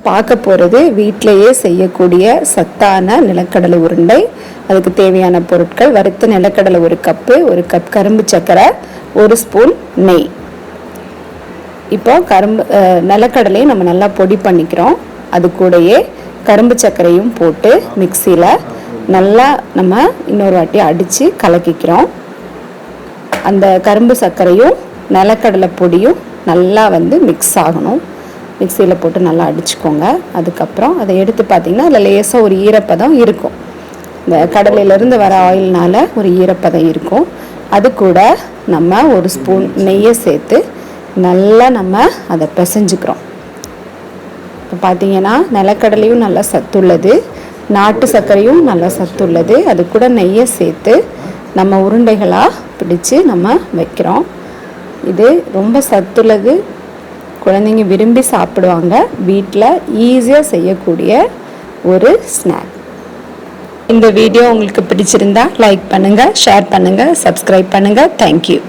பார்க்க போகிறது வீட்டிலேயே செய்யக்கூடிய சத்தான நிலக்கடலை உருண்டை. அதுக்கு தேவையான பொருட்கள்: வறுத்த நிலக்கடலை 1 கப்பு, 1 கப் கரும்பு சர்க்கரை, 1 ஸ்பூன் நெய். இப்போ நிலக்கடலையும் நம்ம நல்லா பொடி பண்ணிக்கிறோம். அது கூடயே கரும்பு சர்க்கரையும் போட்டு மிக்சியில் நல்லா நம்ம இன்னொரு வாட்டி அடித்து கலக்கிக்கிறோம். அந்த கரும்பு சர்க்கரையும் நிலக்கடலை பொடியும் நல்லா மிக்ஸ் ஆகணும். மிக்சியில் போட்டு நல்லா அடிச்சுக்கோங்க. அதுக்கப்புறம் அதை எடுத்து பார்த்திங்கன்னா அதில் லேசாக ஒரு ஈரப்பதம் இருக்கும். இந்த கடலையிலேருந்து வர ஆயில்னால் ஒரு ஈரப்பதம் இருக்கும். அது கூட நம்ம 1 ஸ்பூன் நெய்யை சேர்த்து நல்லா நம்ம அதை பிசைஞ்சுக்கிறோம். இப்போ பார்த்திங்கன்னா நிலக்கடலையும் நல்லா சத்துள்ளது, நாட்டு சர்க்கரையும் நல்லா சத்துள்ளது. அது கூட நெய்யை சேர்த்து நம்ம உருண்டைகளாக பிடிச்சு நம்ம வைக்கிறோம். இது ரொம்ப சத்துள்ளது, குழந்தைங்க விரும்பி சாப்பிடுவாங்க. வீட்டில் ஈஸியாக செய்யக்கூடிய ஒரு ஸ்நாக். இந்த வீடியோ உங்களுக்கு பிடிச்சிருந்தா லைக் பண்ணுங்கள், ஷேர் பண்ணுங்கள், சப்ஸ்கிரைப் பண்ணுங்கள். தேங்க்யூ.